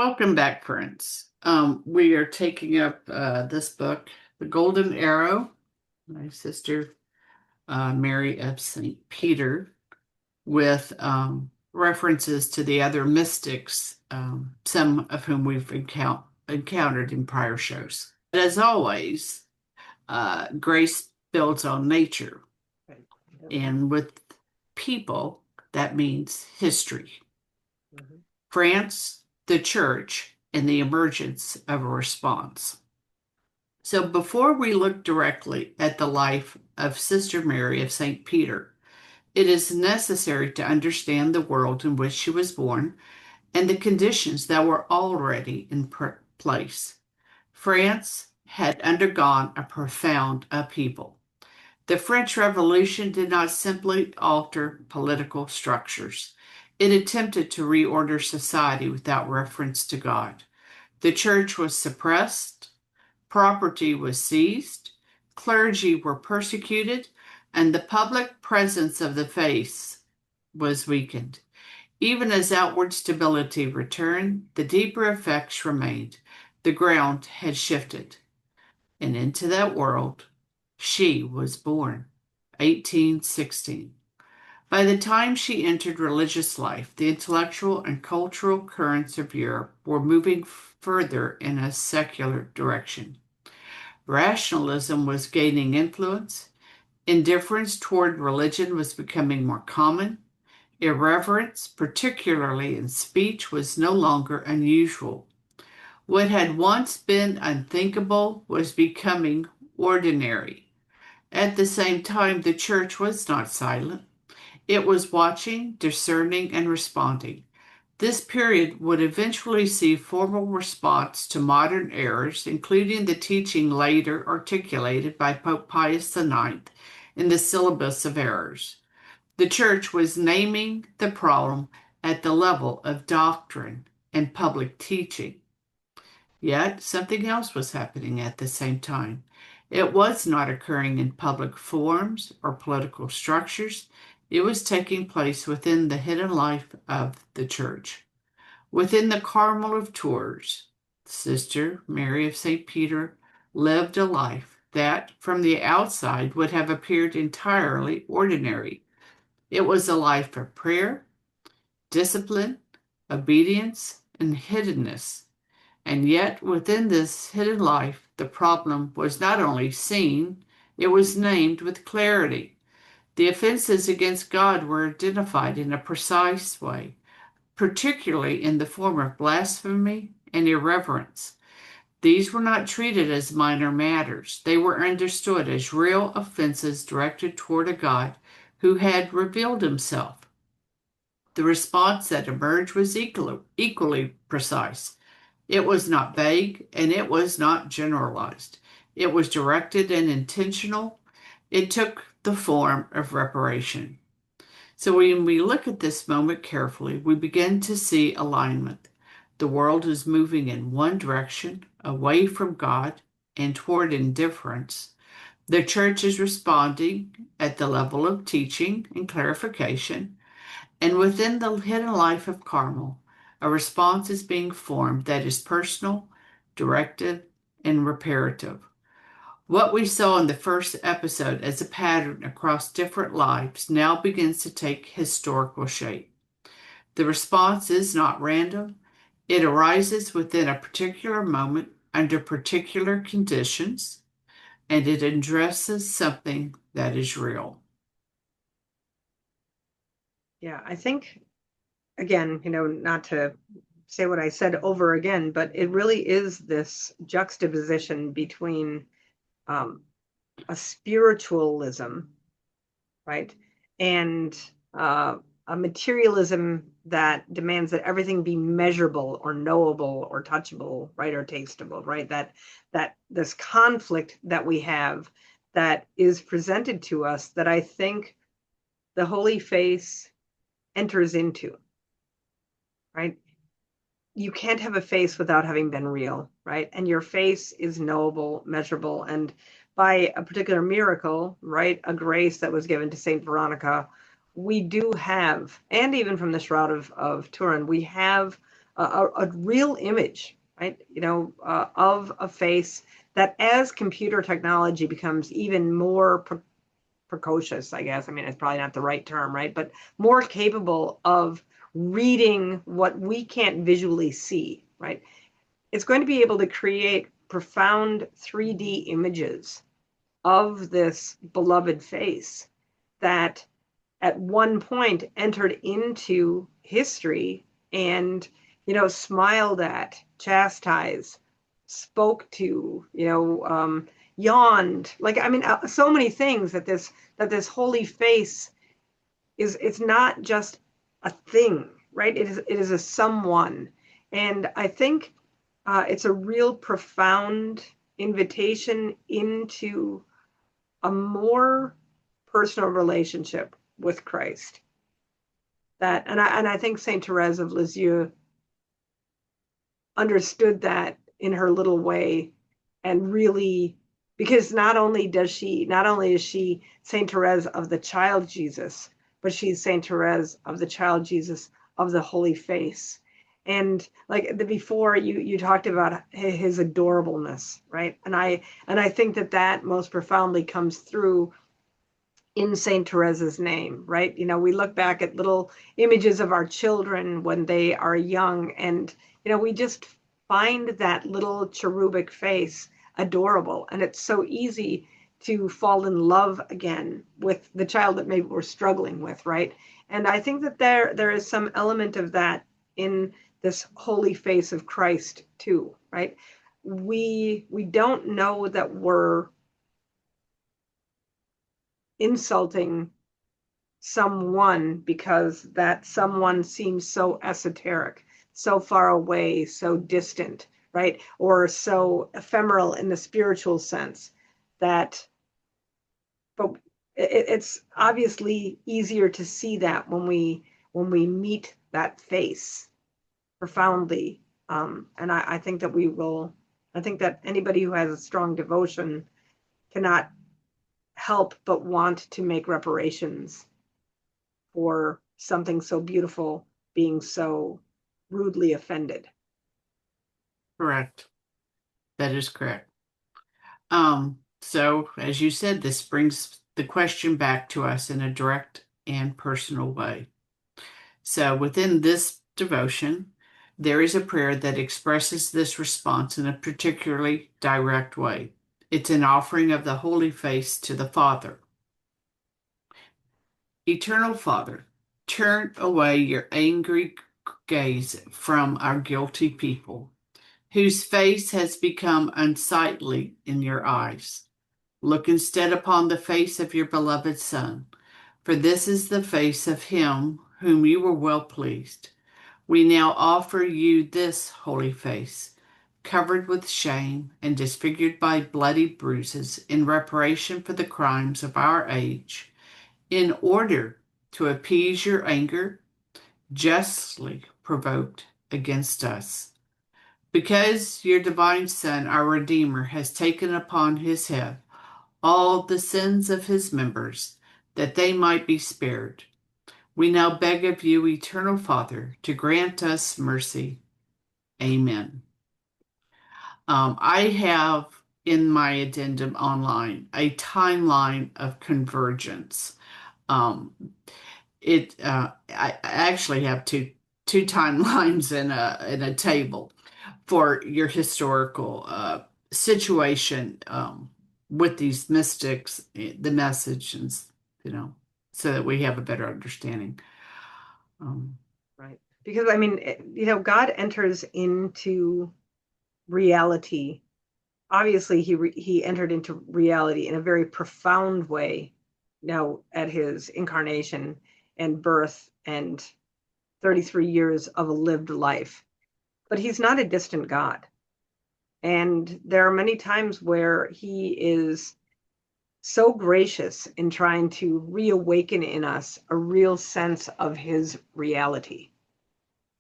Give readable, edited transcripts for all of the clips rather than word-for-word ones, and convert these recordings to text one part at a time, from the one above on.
Welcome back, friends. We are taking up this book, The Golden Arrow, my sister Mary of St. Peter, with references to the other mystics, some of whom we've encountered in prior shows. But as always, grace builds on nature, and with people, that means history. Mm-hmm. France, the church, and the emergence of a response. So before we look directly at the life of Sister Mary of St. Peter, it is necessary to understand the world in which she was born and the conditions that were already in place. France had undergone a profound upheaval. The French Revolution did not simply alter political structures. It attempted to reorder society without reference to God. The church was suppressed, property was seized, clergy were persecuted, and the public presence of the faith was weakened. Even as outward stability returned, the deeper effects remained. The ground had shifted. And into that world, she was born, 1816. By the time she entered religious life, the intellectual and cultural currents of Europe were moving further in a secular direction. Rationalism was gaining influence. Indifference toward religion was becoming more common. Irreverence, particularly in speech, was no longer unusual. What had once been unthinkable was becoming ordinary. At the same time, the church was not silent. It was watching, discerning, and responding. This period would eventually see formal response to modern errors, including the teaching later articulated by Pope Pius IX in the Syllabus of Errors. The church was naming the problem at the level of doctrine and public teaching. Yet something else was happening at the same time. It was not occurring in public forums or political structures. It was taking place within the hidden life of the church. Within the Carmel of Tours, Sister Mary of St. Peter lived a life that, from the outside, would have appeared entirely ordinary. It was a life of prayer, discipline, obedience, and hiddenness. And yet, within this hidden life, the problem was not only seen, it was named with clarity. The offenses against God were identified in a precise way, particularly in the form of blasphemy and irreverence. These were not treated as minor matters. They were understood as real offenses directed toward a God who had revealed himself. The response that emerged was equally precise. It was not vague and it was not generalized. It was directed and intentional. It took the form of reparation. So when we look at this moment carefully, we begin to see alignment. The world is moving in one direction, away from God and toward indifference. The church is responding at the level of teaching and clarification. And within the hidden life of Carmel, a response is being formed that is personal, directed, and reparative. What we saw in the first episode as a pattern across different lives now begins to take historical shape. The response is not random. It arises within a particular moment under particular conditions, and it addresses something that is real. Yeah, I think, again, not to say what I said over again, but it really is this juxtaposition between a spiritualism, right, and a materialism that demands that everything be measurable or knowable or touchable, right, or tasteable, right? That this conflict that we have that is presented to us that I think the Holy Face enters into, right? You can't have a face without having been real, right? And your face is knowable, measurable, and by a particular miracle, right, a grace that was given to Saint Veronica, we do have, and even from the Shroud of Turin, we have a real image, right? Of a face that, as computer technology becomes even more precocious, I guess. I mean, it's probably not the right term, right? But more capable of reading what we can't visually see, right? It's going to be able to create profound 3D images of this beloved face that at one point entered into history and, smiled at, chastised, spoke to, yawned. Like, I mean, so many things that this holy face is. It's not just a thing, right? It is a someone. And I think it's a real profound invitation into a more personal relationship with Christ. And I think Saint Therese of Lisieux understood that in her little way, and really, because not only is she Saint Therese of the child Jesus, but she's Saint Therese of the child Jesus of the Holy Face. And like before, you talked about his adorableness, right? And I think that most profoundly comes through in Saint Therese's name, right? We look back at little images of our children when they are young, and we just find that little cherubic face adorable, and it's so easy to fall in love again with the child that maybe we're struggling with, right? And I think that there is some element of that in this holy face of Christ too, right? We don't know that we're insulting someone because that someone seems so esoteric, so far away, so distant, right? Or so ephemeral in the spiritual sense that, but it's obviously easier to see that when we meet that face profoundly. And I think that I think that anybody who has a strong devotion cannot help but want to make reparations for something so beautiful being so rudely offended. Correct. That is correct. So as you said, this brings the question back to us in a direct and personal way. So within this devotion, there is a prayer that expresses this response in a particularly direct way. It's an offering of the Holy Face to the Father. Eternal Father, turn away your angry gaze from our guilty people, whose face has become unsightly in your eyes. Look instead upon the face of your beloved Son, for this is the face of him whom you were well pleased. We now offer you this holy face, covered with shame and disfigured by bloody bruises, in reparation for the crimes of our age, in order to appease your anger, justly provoked against us. Because your divine Son, our Redeemer, has taken upon his head all the sins of his members, that they might be spared. We now beg of you, Eternal Father, to grant us mercy. Amen. I have in my addendum online a timeline of convergence. Um, I actually have two timelines in a table for your historical situation with these mystics, the message, and so that we have a better understanding. Um, Right. Because I mean, God enters into reality. Obviously, he entered into reality in a very profound way, at his incarnation and birth and 33 years of a lived life. But he's not a distant God. And there are many times where he is so gracious in trying to reawaken in us a real sense of his reality.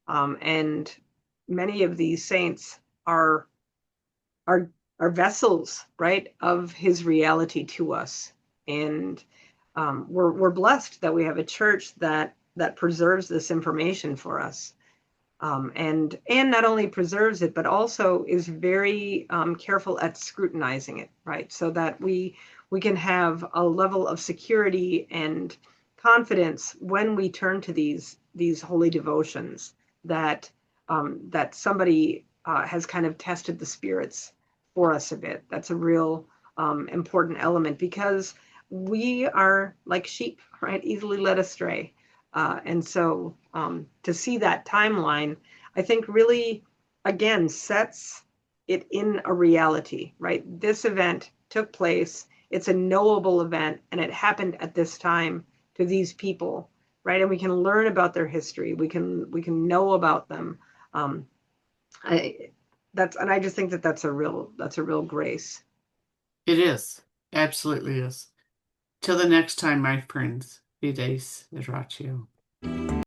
And many of these saints are are are vessels, right, of his reality to us. And we're blessed that we have a church that preserves this information for us. And not only preserves it, but also is very careful at scrutinizing it, right? So that we can have a level of security and confidence when we turn to these holy devotions that that somebody has kind of tested the spirits for us a bit. That's a real important element because we are like sheep, right? Easily led astray. And so to see that timeline, I think really, again, sets it in a reality, right? This event took place. It's a knowable event, and it happened at this time to these people, right? And we can learn about their history. We can know about them. Um, I and I just think that that's a real grace. It is. Absolutely is. Till the next time, my friends. Fides Ratio.